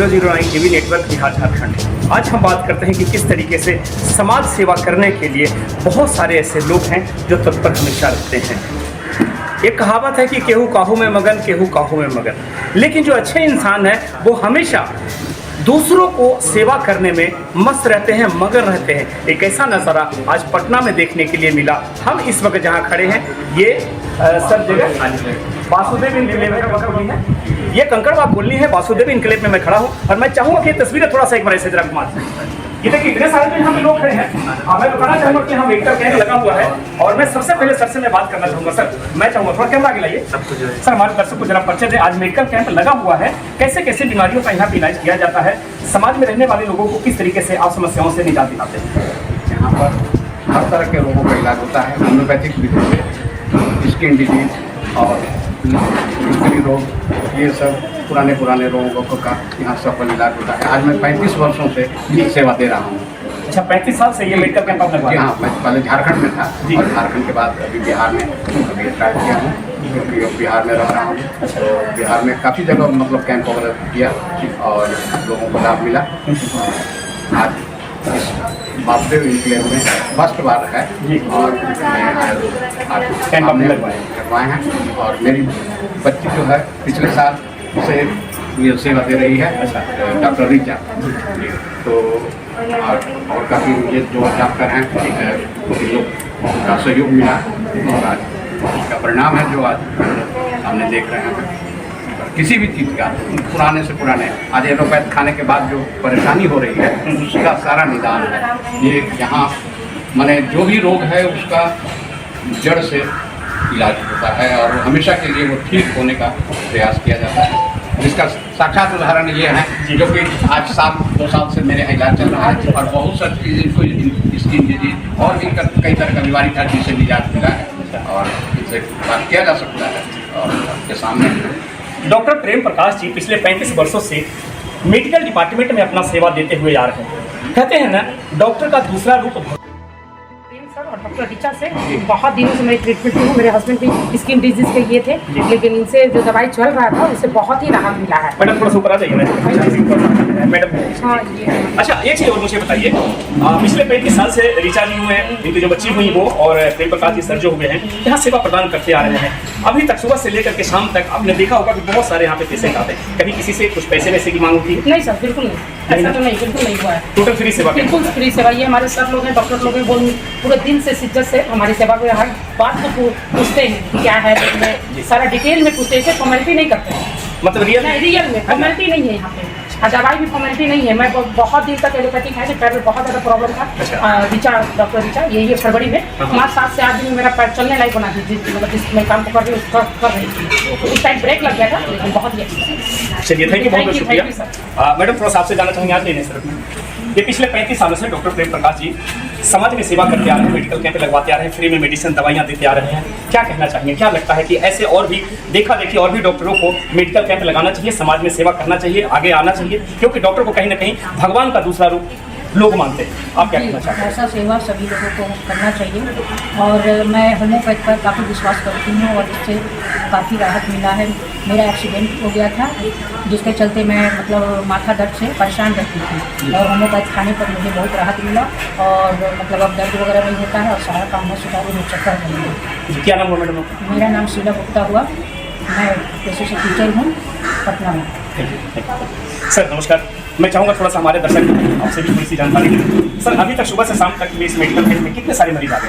009 TV network Bihar Jharkhand. आज हम बात करते हैं कि किस तरीके से समाज सेवा करने के लिए बहुत सारे ऐसे लोग हैं जो तत्पर हमेशा रहते हैं। एक कहावत है कि केहू काहू में मगन, केहू काहू में मगन, लेकिन जो अच्छे इंसान हैं वो हमेशा दूसरों को सेवा करने में मस्त रहते हैं, मगन रहते हैं। एक ऐसा नज़ारा आज पटना में देखने के लिए मिला। हम इस वक्त जहाँ खड़े हैं ये सब जगह वासुदेव इनक्लेव है, ये कंकड़बाग कॉलोनी है। वासुदेव इनक्लेव में मैं खड़ा हूँ और मैं चाहूँगा कि तस्वीरें थोड़ा सा एक बार ऐसे जरा घुमा दें। ये देखिए इतने सारे जो यहाँ पे लोग खड़े हैं। मैं बताना चाहूँगा कि यहाँ मेडिकल कैंप लगा हुआ है और मैं सबसे पहले सर से मैं बात करना चाहूँगा। सर मैं चाहूँगा थोड़ा कैमरा आगे लाइए सर, हमारे दर्शक को जरा परिचय दें। आज मेडिकल कैंप लगा हुआ है, कैसे कैसे बीमारियों का यहाँ पे इलाज किया जाता है, समाज में रहने वाले लोगों को किस तरीके से आप समस्याओं से निजात दिलाते हैं। यहाँ पर हर तरह के रोगों का इलाज होता है, होम्योपैथिक विधि से, स्किन डिजीज और स्त्री रोग, ये सब पुराने रोगों का यहाँ सफल इलाज होता है। आज मैं 35 वर्षों से सेवा दे रहा हूँ। अच्छा, 35 साल से ये मेडिकल कैंप आप लगवा? हाँ, मैं पहले झारखंड में था और झारखंड के बाद अभी बिहार में अभी स्टार्ट किया हूँ, क्योंकि बिहार में रह रहा हूँ। तो बिहार में काफ़ी जगह मतलब कैंप वगैरह किया और लोगों को लाभ मिला। आज इस वासुदेव इनक्लेव में फर्स्ट बार है और आज कैंप हमने करवाए हैं। और मेरी बच्ची जो है पिछले साल से ये सेवा दे रही है, डॉक्टर रीचा। तो और काफ़ी ये जो डॉक्टर हैं का सहयोग मिला और आज इसका परिणाम है जो आज हमने देख रहे हैं। किसी भी चीज़ का पुराने से पुराने आज एलोपैथ खाने के बाद जो परेशानी हो रही है उसका सारा निदान है। ये यहाँ माने जो भी रोग है उसका जड़ से इलाज होता है और हमेशा के लिए वो ठीक होने का प्रयास किया जाता है, जिसका साक्षात उदाहरण ये है जो कि आज 2 साल से मेरे इलाज चल रहा है और बहुत सारी चीज़ें स्किन डिजीज और भी कई तरह का बीमारी था जिससे निजात मिला है और इनसे बात किया जा सकता है। और आपके सामने डॉक्टर प्रेम प्रकाश जी पिछले 35 वर्षों से मेडिकल डिपार्टमेंट में अपना सेवा देते हुए आ रहे हैं। कहते हैं ना, डॉक्टर का दूसरा रूप सर और डॉक्टर रीचा से बहुत दिनों से मैं ट्रीटमेंट की हूँ। मेरे हस्बैंड भी स्किन डिजीज के ये थे, लेकिन इनसे जो दवाई चल रहा था उससे बहुत ही राहत मिला है। मैडम थोड़ा सा ऊपर आ जाइए मैडम। हाँ, अच्छा, एक चीज़ और मुझे बताइए, पिछले 35 साल से रीचा जी हुए हैं, इनकी जो बच्ची हुई वो और प्रेम प्रकाश जी सर जो हुए हैं यहाँ सेवा प्रदान करते आ रहे हैं। अभी तक सुबह से लेकर के शाम तक आपने देखा होगा कि बहुत सारे यहाँ पे पेशेंट आते हैं। कभी किसी से कुछ पैसे वैसे की मांग होती है? नहीं सर, बिल्कुल नहीं, ऐसा तो नहीं, बिल्कुल नहीं हुआ है। टोटल फ्री सेवा? बिल्कुल फ्री सेवा। ये हमारे सर लोग हैं, डॉक्टर लोग हैं, वो पूरे दिन से शिद्दत से हमारी सेवा को हर बात को पूछते हैं कि क्या है, सारा डिटेल में पूछते हैं, फॉर्मेलिटी नहीं करते हैं। मतलब रियल में फॉर्मेलिटी नहीं है यहाँ पे, दवाई भी फॉर्मेलिटी नहीं है। मैं बहुत दिन तक एलोपैथिक है, पैर में बहुत ज़्यादा प्रॉब्लम था। रीचा, डॉक्टर रीचा, ये फरवरी में 5 से 8 दिन में मेरा पैर चलने लायक बना थी, मतलब जिस मैं काम को कर रही हूँ उसका कर रही थी। तो उस टाइम ब्रेक लग गया था, लेकिन बहुत ही अच्छा। चलिए, थैंक यू, बहुत बहुत शुक्रिया। मैडम थोड़ा सा आपसे जानना चाहूँगी, आज लेने सर, ये पिछले 35 सालों से डॉक्टर प्रेम प्रकाश जी समाज में सेवा करते आ रहे हैं, मेडिकल कैंप लगवाते आ रहे हैं, फ्री में मेडिसिन दवाइयाँ देते आ रहे हैं। क्या कहना चाहिए, क्या लगता है कि ऐसे और भी और भी डॉक्टरों को मेडिकल कैंप लगाना चाहिए, समाज में सेवा करना चाहिए, आगे आना चाहिए, क्योंकि डॉक्टर को कहीं ना कहीं भगवान का दूसरा रूप लोग मानते हैं। आप क्या कहना चाहते हैं? ऐसा सेवा सभी लोगों को करना चाहिए और मैं होम्योपैथ पर काफ़ी विश्वास करती हूँ और इससे काफ़ी राहत मिला है। मेरा एक्सीडेंट हो गया था जिसके चलते मैं मतलब माथा दर्द से परेशान रहती थी और होम्योपैथ खाने पर मुझे बहुत राहत मिला और मतलब अब दर्द वगैरह नहीं होता है और सारा काम मैं सुचारू रूप से कर रही हूँ। क्या नाम हुआ मैडम? मेरा नाम शीला गुप्ता हुआ, मैं पेशे से टीचर हूँ पटना में। सर नमस्कार, मैं चाहूँगा थोड़ा सा हमारे दर्शक आपसे भी थोड़ी सी जानकारी दें। सर अभी तक सुबह से शाम तक इस मेडिकल कैंप में कितने सारे मरीज आ गए?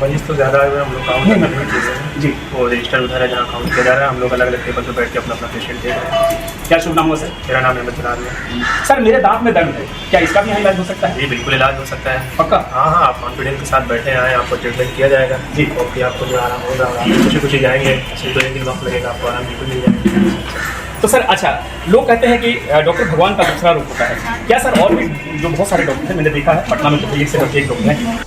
मरीज तो ज़्यादा है, हम लोग काउंट करने में चीज़ें जी, वो रजिस्टर उधर है जहाँ काउंट किया जा रहा है। हम लोग अलग अलग टेबल पर बैठ के अपना अपना पेशेंट देख रहे हैं। क्या शुभ नाम हुआ सर? मेरा नाम अहमद जनाब है। सर मेरे दांत में दर्द है, क्या इसका भी यहाँ इलाज हो सकता है? जी बिल्कुल इलाज हो सकता है। पक्का? हाँ, आप कॉन्फिडेंस के साथ बैठे आए, आपको ट्रीटमेंट किया जाएगा जी, और फिर आपको जो आराम होगा आप खुशी जाएंगे। ऐसे 2-1 दिन वक्त लगेगा, आपको आराम बिल्कुल मिल जाएगा। तो सर अच्छा, लोग कहते हैं कि डॉक्टर भगवान का दूसरा रूप होता है, क्या सर और भी जो बहुत सारे डॉक्टर हैं, मैंने देखा है पटना में तो एक से एक डॉक्टर हैं,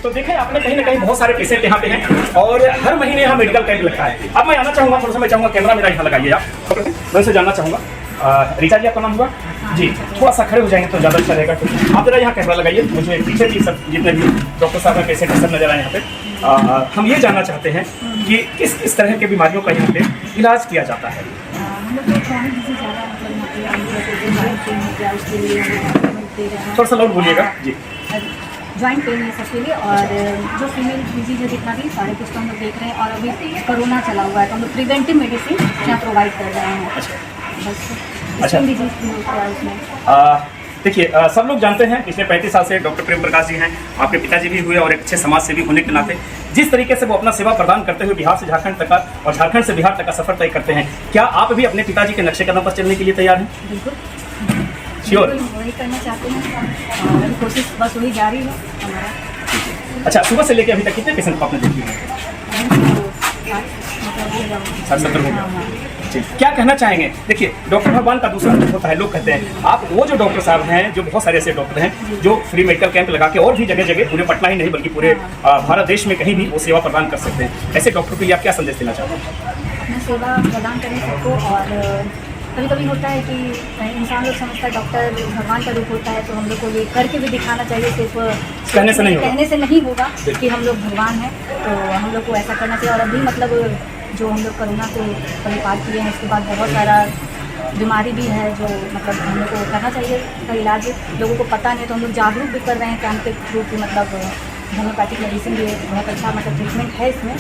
तो देखें आपने कहीं ना कहीं बहुत सारे पेशेंट यहाँ पे हैं और हर महीने यहाँ मेडिकल कैंप लगता है। अब मैं आना चाहूँगा, थोड़ा सा मैं चाहूँगा कैमरा मेरा यहाँ लगाइए आप। मैं उनसे जानना चाहूँगा, रीचा जी आपका नाम हुआ जी, थोड़ा सा खड़े हो जाएंगे तो ज़्यादा अच्छा रहेगा। आप जरा यहाँ कैमरा लगाइए, मुझे पीछे भी सब जितने भी डॉक्टर साहब हैं, पेशेंट सब नजर आए यहाँ पे। हम ये जानना चाहते हैं कि किस किस तरह के बीमारियों का यहाँ पे इलाज किया जाता है? हम लोग को क्रॉनिक डिजीज ज़्यादा मतलब यहाँ पे जॉइंट पेन हो गया, उसके लिए हम दे रहे हैं। थोड़ा सा लाउड बोलिएगा जी। जॉइंट पेन है सबके लिए, और जो फीमेल डिजीज है जितना भी सारे कुछ तो हम लोग देख रहे हैं। और अभी कोरोना चला हुआ है तो हम लोग प्रिवेंटिव मेडिसिन यहाँ प्रोवाइड कर रहे हैं। बस अच्छा। स्किन डिजीज भी होता है उसमें। देखिए, सब लोग जानते हैं पिछले 35 साल से डॉक्टर प्रेम प्रकाश जी हैं, आपके पिताजी भी हुए और एक अच्छे समाज सेवी होने के नाते जिस तरीके से वो अपना सेवा प्रदान करते हुए बिहार से झारखंड तक का और झारखंड से बिहार तक का सफर तय करते हैं, क्या आप भी अपने पिताजी के नक्शे कदम पर चलने के लिए तैयार हैं? बिल्कुल श्योर। वही करना चाहते हैं और कोशिश बस वही जारी है हमारा। अच्छा, सुबह से लेकर अभी तक कितने पेशेंट को आपने देखी है? 60-70 हो गए। क्या कहना चाहेंगे? देखिए, डॉक्टर भगवान का दूसरा रूप होता है। लोग कहते हैं आप वो जो डॉक्टर साहब हैं, जो बहुत सारे ऐसे डॉक्टर हैं जो फ्री मेडिकल कैंप लगा के और भी जगह जगह पूरे पटना ही नहीं बल्कि पूरे भारत देश में कहीं भी वो सेवा प्रदान कर सकते हैं। ऐसे डॉक्टर को आप क्या संदेश देना चाहते हैं? अपना सेवा प्रदान करें सबको। और कभी कभी होता है कि इंसान लोग समझता है डॉक्टर भगवान का रूप होता है, तो हम लोग को ये करके भी दिखाना चाहिए। सिर्फ कहने से नहीं होगा कि हम लोग भगवान हैं, तो हम लोग को ऐसा करना चाहिए। और अभी मतलब जो हम लोग कोरोना से परिपार किए हैं, उसके बाद बहुत सारा बीमारी भी है जो मतलब हम लोग को करना चाहिए का इलाज लोगों को पता नहीं, तो हम लोग जागरूक भी कर रहे हैं कैंप के थ्रू की। मतलब होम्योपैथिक मेडिसिन भी बहुत अच्छा मतलब ट्रीटमेंट है इसमें।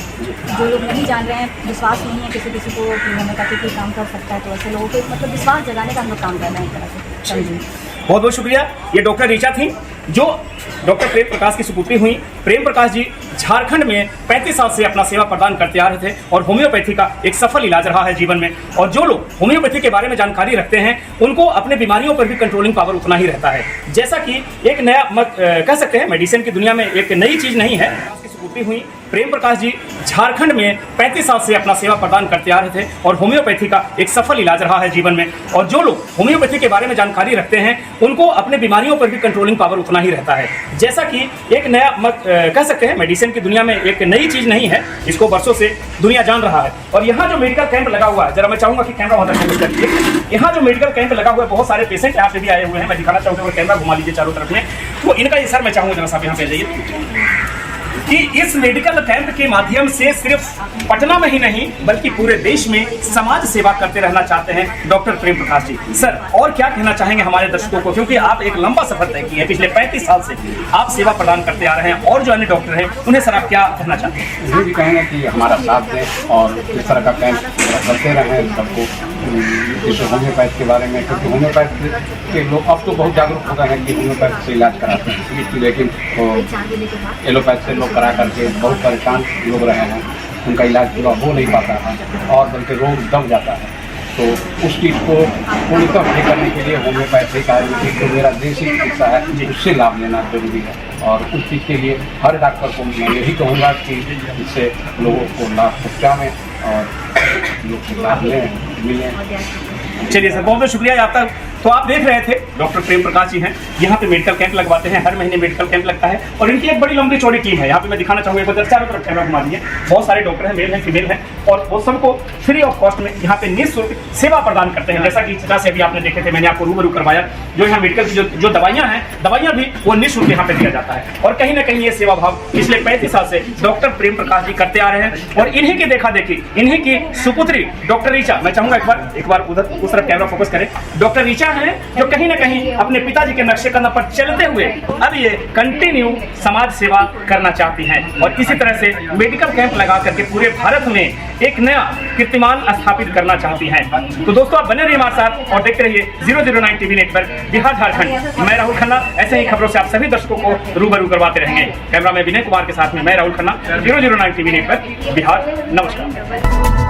जो लोग नहीं जान रहे हैं, विश्वास नहीं है किसी को कि होम्योपैथिक भी काम कर सकता है, तो ऐसे लोगों को मतलब विश्वास जगाने का हम लोग काम कर रहे हैं एक तरह से। समझिए। बहुत बहुत शुक्रिया। ये डॉक्टर ऋचा थी जो डॉक्टर प्रेम प्रकाश की सुपुत्री हुई। प्रेम प्रकाश जी झारखंड में 35 साल से अपना सेवा प्रदान करते आ रहे थे और होम्योपैथी का एक सफल इलाज रहा है जीवन में। और जो लोग होम्योपैथी के बारे में जानकारी रखते हैं उनको अपने बीमारियों पर भी कंट्रोलिंग पावर उतना ही रहता है। जैसा कि एक नया कह सकते हैं मेडिसिन की दुनिया में एक नई चीज नहीं है। हुई प्रेम प्रकाश जी झारखंड में 35 साल से अपना सेवा प्रदान करते आ रहे थे और होम्योपैथी का एक सफल इलाज रहा है जीवन में। और जो लोग होम्योपैथी के बारे में जानकारी रखते हैं उनको अपने बीमारियों पर भी कंट्रोलिंग पावर उतना ही रहता है। जैसा कि एक नया कह सकते हैं मेडिसिन की दुनिया में एक नई चीज नहीं है, इसको वर्षों से दुनिया जान रहा है। और यहाँ जो मेडिकल कैंप लगा हुआ है, जरा मैं चाहूंगा कि कैमरा वहां तक करिए। यहाँ जो मेडिकल कैंप लगा हुआ है, बहुत सारे पेशेंट यहाँ पे भी आए हुए हैं। मैं दिखाना चाहूंगा, कैमरा घुमा लीजिए चारों तरफ में। तो इनका ये सर मैं चाहूंगा जरा साहब यहाँ पे जाइए कि इस मेडिकल कैंप के माध्यम से सिर्फ पटना में ही नहीं बल्कि पूरे देश में समाज सेवा करते रहना चाहते हैं डॉक्टर प्रेम प्रकाश जी। सर, और क्या कहना चाहेंगे हमारे दर्शकों को, क्योंकि आप एक लंबा सफर तय किए हैं, पिछले 35 साल से आप सेवा प्रदान करते आ रहे हैं और जो अन्य डॉक्टर हैं उन्हें सर आप क्या कहना चाहते हैं? ये भी कहेंगे कि हमारा साथ दें और इस तरह का कैंप करते रहें सबको, जैसे होम्योपैथ के बारे में, क्योंकि होम्योपैथ के लोग अब तो बहुत जागरूक हो गए हैं कि होम्योपैथ से इलाज कराते हैं, लेकिन एलोपैथ से लोग करा करके बहुत परेशान लोग रहे हैं, उनका इलाज पूरा हो नहीं पाता है और बल्कि रोग दब जाता है। तो उस चीज़ को पूरी तरह करने के लिए होम्योपैथिक आयुर्वेदिक जो मेरा देसी चिकित्सा है उससे लाभ लेना जरूरी है। और उस चीज़ के लिए हर डॉक्टर को मैं यही कहूँगा कि इससे लोगों को लाभ पहुँचाएं और लोग लाभ लें मिलें। चलिए सर, बहुत बहुत शुक्रिया आपका। तो आप देख रहे थे डॉक्टर प्रेम प्रकाश जी हैं, यहाँ पे मेडिकल कैंप लगवाते हैं, हर महीने मेडिकल कैंप लगता है और इनकी एक बड़ी लंबी चौड़ी टीम है। यहाँ पे मैं दिखाना चाहूँगा, एक बार चारों तरफ कैमरा घुमा दीजिए। बहुत सारे डॉक्टर हैं, मेल हैं, फीमेल हैं और वो सबको फ्री ऑफ कॉस्ट में यहाँ पे निःशुल्क सेवा प्रदान करते हैं। जैसा कि छटा से अभी आपने देखे थे, मैंने आपको रूबरू करवाया, जो यहाँ मेडिकल की जो दवाइयाँ हैं, दवाइयाँ भी वो निःशुल्क यहाँ पे दिया जाता है। और कहीं ना कहीं ये सेवा भाव पिछले 35 साल से डॉक्टर प्रेम प्रकाश जी करते आ रहे हैं और इन्हीं की देखा देखी, इन्हीं की सुपुत्री डॉक्टर ऋचा, मैं चाहूँगा एक बार उधर उस तरफ कैमरा फोकस करें। डॉक्टर ऋचा हैं जो कहीं ना कहीं अपने पिताजी के नक्शे कदम पर चलते हुए अब ये कंटिन्यू समाज सेवा करना चाहती हैं और इसी तरह से मेडिकल कैंप लगा करके पूरे भारत में एक नया कीर्तिमान स्थापित करना चाहती हैं। तो दोस्तों, आप बने रहिए हमारे साथ और देखते रहिए 009 टीवी नेटवर्क बिहार झारखंड। मैं राहुल खन्ना ऐसे ही खबरों से आप सभी दर्शकों को रूबरू करवाते रहेंगे। कैमरा में विनय कुमार के साथ में मैं राहुल खन्ना, 009 टीवी नेटवर्क बिहार। नमस्कार।